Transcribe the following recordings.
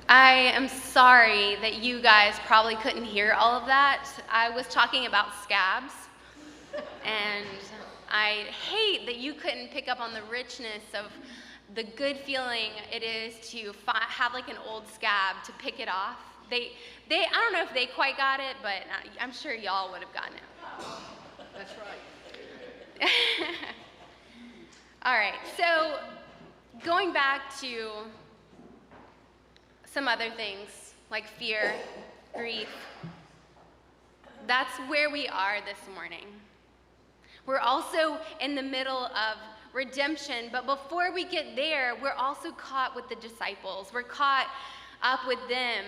I am sorry that you guys probably couldn't hear all of that. I was talking about scabs, and I hate that you couldn't pick up on the richness of the good feeling it is to have like an old scab to pick it off. I don't know if they quite got it, but I'm sure y'all would have gotten it. That's right. All right, so going back to some other things like fear, grief, that's where we are this morning. We're also in the middle of redemption, but before we get there, we're also caught with the disciples. We're caught up with them.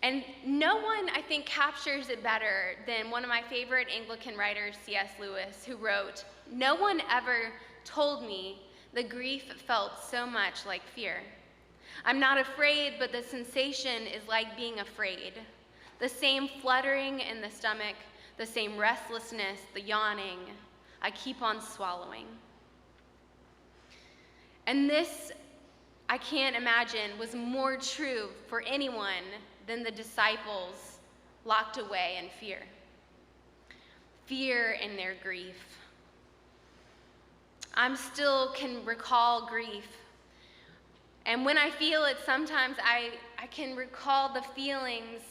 And no one, I think, captures it better than one of my favorite Anglican writers, C.S. Lewis, who wrote, "No one ever told me the grief felt so much like fear. I'm not afraid, but the sensation is like being afraid. The same fluttering in the stomach, the same restlessness, the yawning. I keep on swallowing." And this, I can't imagine, was more true for anyone than the disciples locked away in fear. Fear in their grief. I still can recall grief. And when I feel it, sometimes I can recall the feelings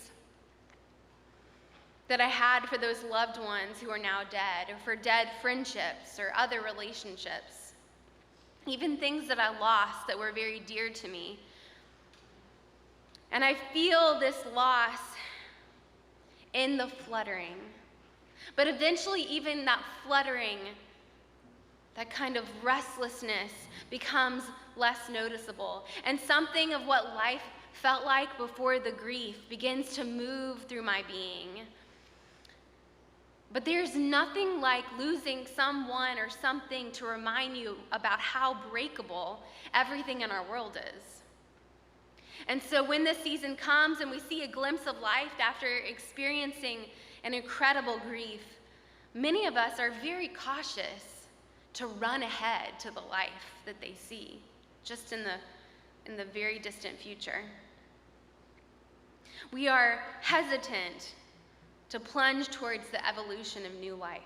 that I had for those loved ones who are now dead, or for dead friendships or other relationships, even things that I lost that were very dear to me. And I feel this loss in the fluttering. But eventually, even that fluttering, that kind of restlessness becomes less noticeable. And something of what life felt like before the grief begins to move through my being. But there's nothing like losing someone or something to remind you about how breakable everything in our world is. And so when this season comes and we see a glimpse of life after experiencing an incredible grief, many of us are very cautious to run ahead to the life that they see, just in the very distant future. We are hesitant to plunge towards the evolution of new life.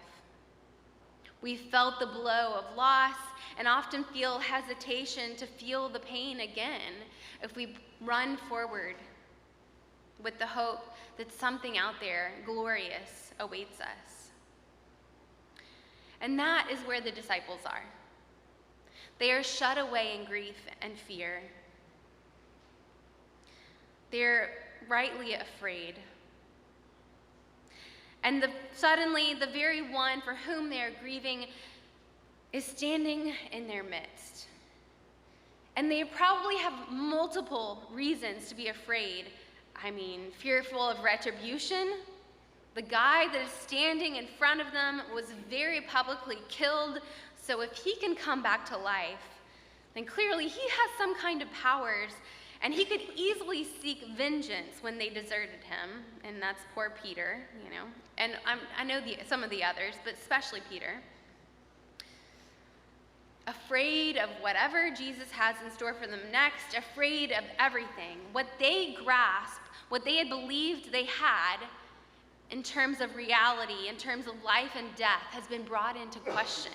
We felt the blow of loss and often feel hesitation to feel the pain again if we run forward with the hope that something out there glorious awaits us. And that is where the disciples are. They are shut away in grief and fear. They're rightly afraid. And suddenly, the very one for whom they are grieving is standing in their midst. And they probably have multiple reasons to be afraid. Fearful of retribution. The guy that is standing in front of them was very publicly killed, so if he can come back to life, then clearly he has some kind of powers, and he could easily seek vengeance when they deserted him, and that's poor Peter, And I know some of the others, but especially Peter. Afraid of whatever Jesus has in store for them next, afraid of everything. What they grasped, what they had believed they had in terms of reality, in terms of life and death, has been brought into question.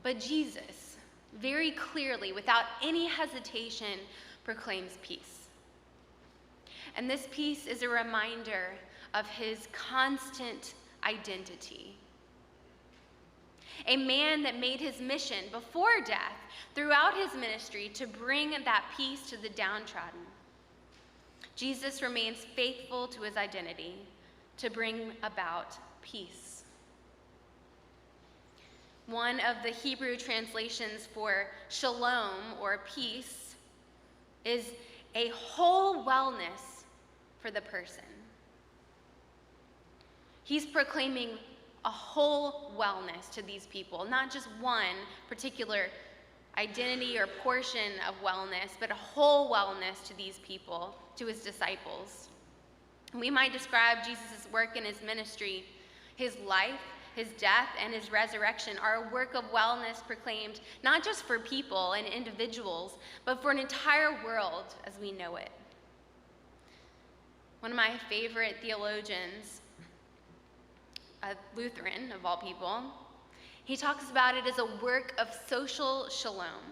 But Jesus, very clearly, without any hesitation, proclaims peace. And this peace is a reminder of his constant identity. A man that made his mission before death, throughout his ministry, to bring that peace to the downtrodden. Jesus remains faithful to his identity to bring about peace. One of the Hebrew translations for shalom, or peace, is a whole wellness for the person. He's proclaiming a whole wellness to these people, not just one particular identity or portion of wellness, but a whole wellness to these people, to his disciples. We might describe Jesus' work in his ministry, his life, his death, and his resurrection are a work of wellness proclaimed not just for people and individuals, but for an entire world as we know it. One of my favorite theologians, a Lutheran of all people, he talks about it as a work of social shalom,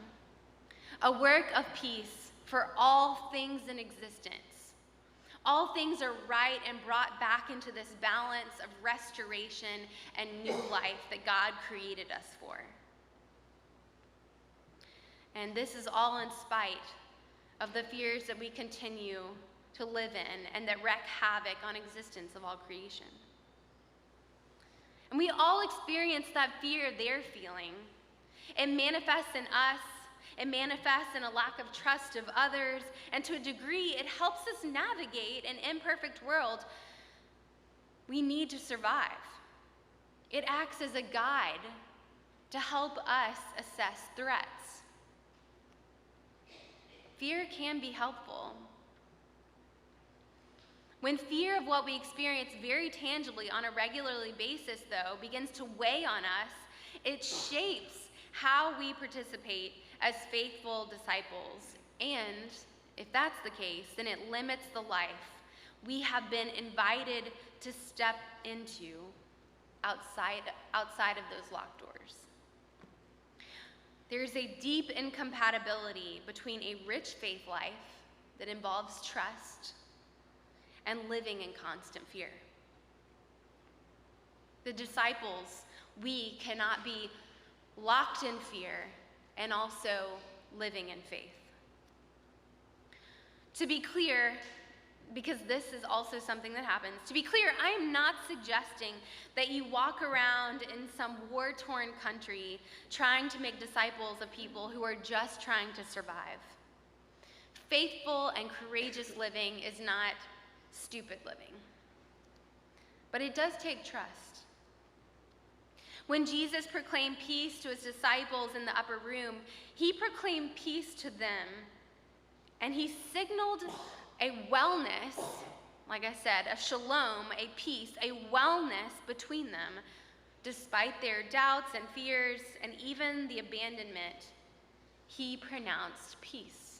a work of peace for all things in existence. All things are right and brought back into this balance of restoration and new life that God created us for. And this is all in spite of the fears that we continue to live in and that wreak havoc on existence of all creation. And we all experience that fear they're feeling. It manifests in us. It manifests in a lack of trust of others, and to a degree, it helps us navigate an imperfect world we need to survive. It acts as a guide to help us assess threats. Fear can be helpful. When fear of what we experience very tangibly on a regular basis, though, begins to weigh on us, it shapes how we participate as faithful disciples. And if that's the case, then it limits the life we have been invited to step into outside of those locked doors. There's a deep incompatibility between a rich faith life that involves trust and living in constant fear. The disciples, we cannot be locked in fear and also living in faith. To be clear, because this is also something that happens, to be clear, I am not suggesting that you walk around in some war-torn country trying to make disciples of people who are just trying to survive. Faithful and courageous living is not stupid living, but it does take trust. When Jesus proclaimed peace to his disciples in the upper room, he proclaimed peace to them, and he signaled a wellness, like I said, a shalom, a peace, a wellness between them, despite their doubts and fears and even the abandonment. He pronounced peace.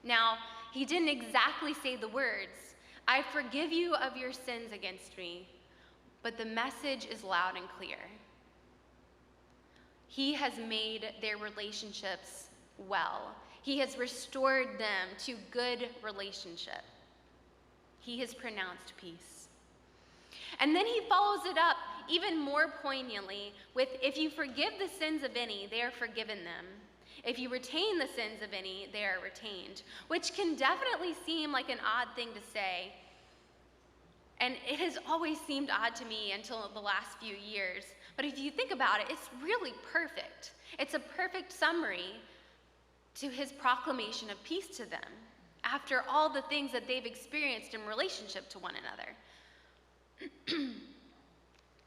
Now, he didn't exactly say the words, "I forgive you of your sins against me," but the message is loud and clear. He has made their relationships well. He has restored them to good relationship. He has pronounced peace. And then he follows it up even more poignantly with, "If you forgive the sins of any, they are forgiven them. If you retain the sins of any, they are retained," which can definitely seem like an odd thing to say. And it has always seemed odd to me until the last few years. But if you think about it, it's really perfect. It's a perfect summary to his proclamation of peace to them after all the things that they've experienced in relationship to one another.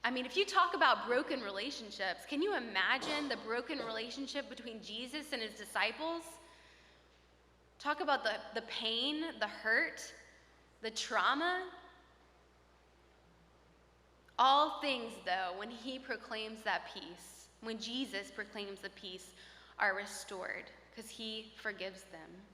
I mean, if you talk about broken relationships, can you imagine the broken relationship between Jesus and his disciples? Talk about the pain, the hurt, the trauma. All things, though, when he proclaims that peace, when Jesus proclaims the peace, are restored because he forgives them.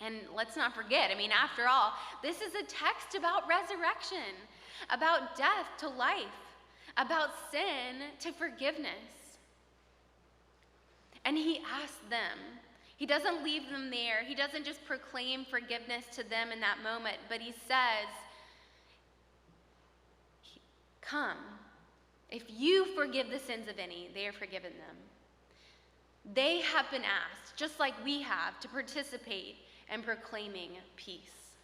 And let's not forget, I mean, after all, this is a text about resurrection, about death to life, about sin to forgiveness. And he asks them. He doesn't leave them there. He doesn't just proclaim forgiveness to them in that moment, but he says, "Come, if you forgive the sins of any, they are forgiven them." They have been asked, just like we have, to participate in proclaiming peace,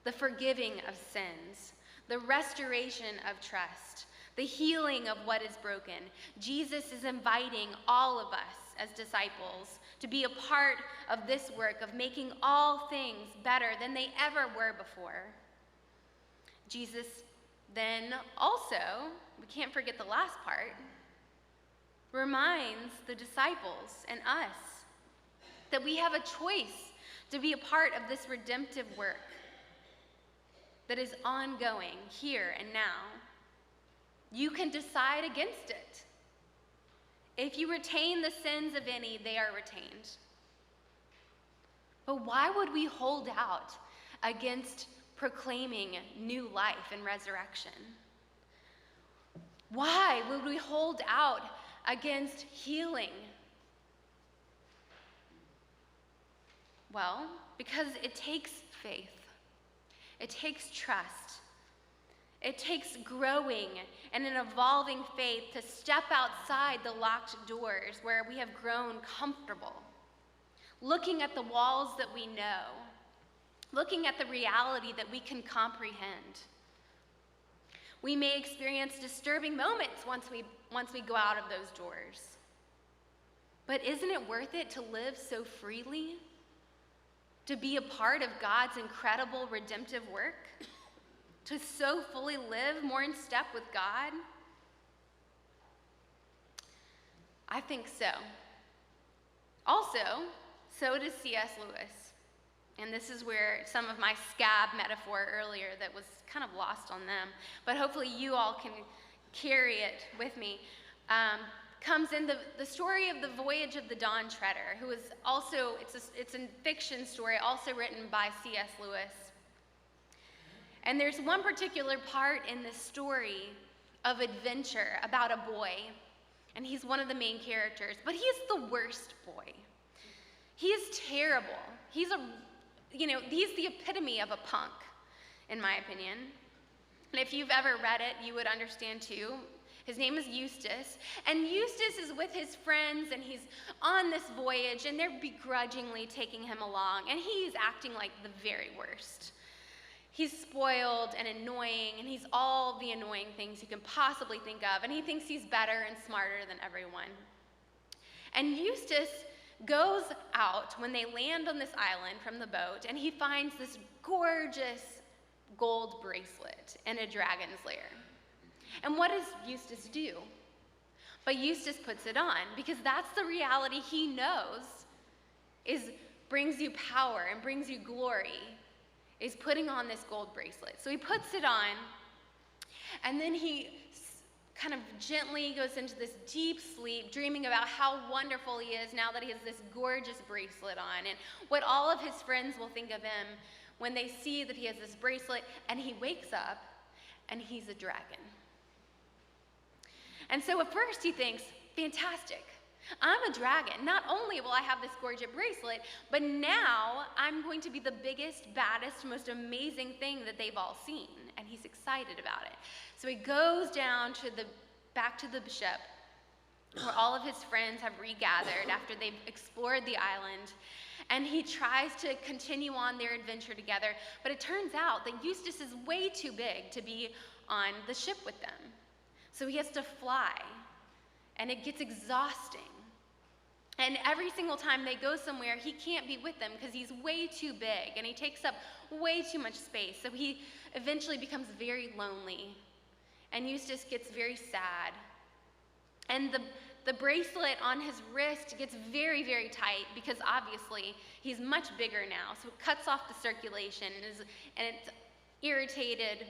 the forgiving of sins, the restoration of trust, the healing of what is broken. Jesus is inviting all of us as disciples to be a part of this work of making all things better than they ever were before. Jesus then also, we can't forget the last part, reminds the disciples and us that we have a choice to be a part of this redemptive work that is ongoing here and now. you can decide against it. If you retain the sins of any, they are retained. But why would we hold out against proclaiming new life and resurrection? Why would we hold out against healing? Well, because it takes faith. It takes trust. It takes growing and an evolving faith to step outside the locked doors where we have grown comfortable, looking at the walls that we know, looking at the reality that we can comprehend. We may experience disturbing moments once we go out of those doors. But isn't it worth it to live so freely? To be a part of God's incredible redemptive work? To so fully live more in step with God? I think so. Also, so does C.S. Lewis. And this is where some of my scab metaphor earlier that was kind of lost on them, but hopefully you all can carry it with me, comes in the story of the voyage of the Dawn Treader, who is also, it's a fiction story also written by C.S. Lewis. And there's one particular part in this story of adventure about a boy, and he's one of the main characters, but he's the worst boy. He is terrible. He's the epitome of a punk, in my opinion. And if you've ever read it, you would understand too. His name is Eustace, and Eustace is with his friends, and he's on this voyage, and they're begrudgingly taking him along, and he's acting like the very worst. He's spoiled and annoying, and he's all the annoying things you can possibly think of, and he thinks he's better and smarter than everyone. And Eustace goes out when they land on this island from the boat, and he finds this gorgeous gold bracelet in a dragon's lair. And what does Eustace do? But Eustace puts it on, because that's the reality he knows brings you power and brings you glory, is putting on this gold bracelet. So he puts it on, and then he kind of gently goes into this deep sleep, dreaming about how wonderful he is now that he has this gorgeous bracelet on, and what all of his friends will think of him when they see that he has this bracelet, and he wakes up, and he's a dragon. And so at first he thinks, fantastic, I'm a dragon. Not only will I have this gorgeous bracelet, but now I'm going to be the biggest, baddest, most amazing thing that they've all seen. And he's excited about it. So he goes down back to the ship, where all of his friends have regathered after they've explored the island. And he tries to continue on their adventure together. But it turns out that Eustace is way too big to be on the ship with them. So he has to fly. And it gets exhausting. And every single time they go somewhere, he can't be with them because he's way too big and he takes up way too much space. So he eventually becomes very lonely. And Eustace gets very sad. And the bracelet on his wrist gets very, very tight because obviously he's much bigger now. So it cuts off the circulation and it's irritated.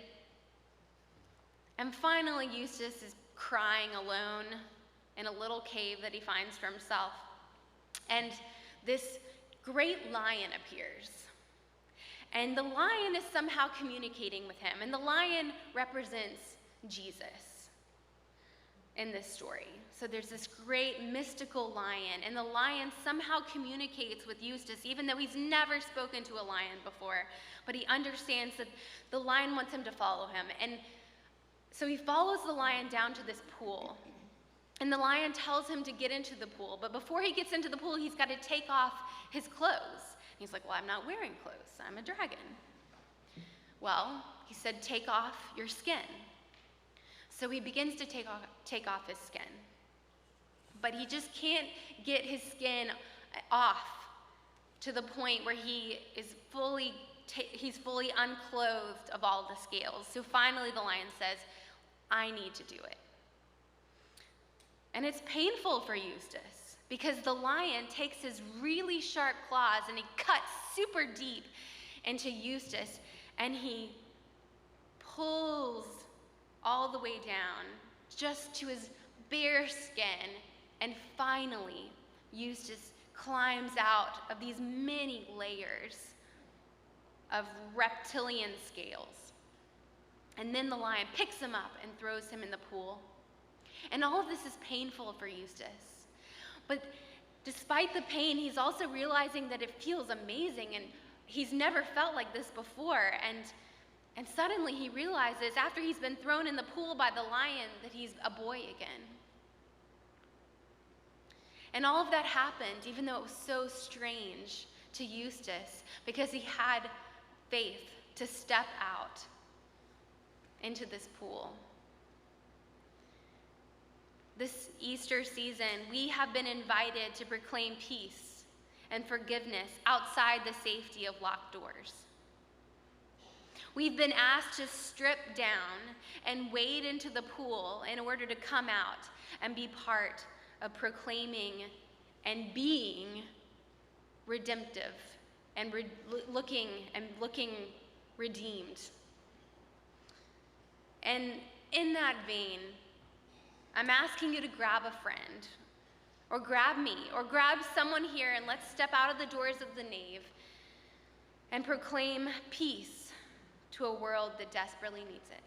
And finally, Eustace is crying alone in a little cave that he finds for himself. And this great lion appears. And the lion is somehow communicating with him. And the lion represents Jesus in this story. So there's this great mystical lion. And the lion somehow communicates with Eustace, even though he's never spoken to a lion before. But he understands that the lion wants him to follow him. And so he follows the lion down to this pool. And the lion tells him to get into the pool, but before he gets into the pool, he's got to take off his clothes. He's like, well, I'm not wearing clothes. I'm a dragon. Well, he said, take off your skin. So he begins to take off his skin. But he just can't get his skin off to the point where he's fully unclothed of all the scales. So finally the lion says, I need to do it. And it's painful for Eustace because the lion takes his really sharp claws and he cuts super deep into Eustace and he pulls all the way down just to his bare skin, and finally, Eustace climbs out of these many layers of reptilian scales. And then the lion picks him up and throws him in the pool. And all of this is painful for Eustace. But despite the pain, he's also realizing that it feels amazing, and he's never felt like this before. And suddenly he realizes, after he's been thrown in the pool by the lion, that he's a boy again. And all of that happened, even though it was so strange to Eustace, because he had faith to step out into this pool. This Easter season, we have been invited to proclaim peace and forgiveness outside the safety of locked doors. We've been asked to strip down and wade into the pool in order to come out and be part of proclaiming and being redemptive and looking redeemed. And in that vein, I'm asking you to grab a friend, or grab me, or grab someone here, and let's step out of the doors of the nave and proclaim peace to a world that desperately needs it.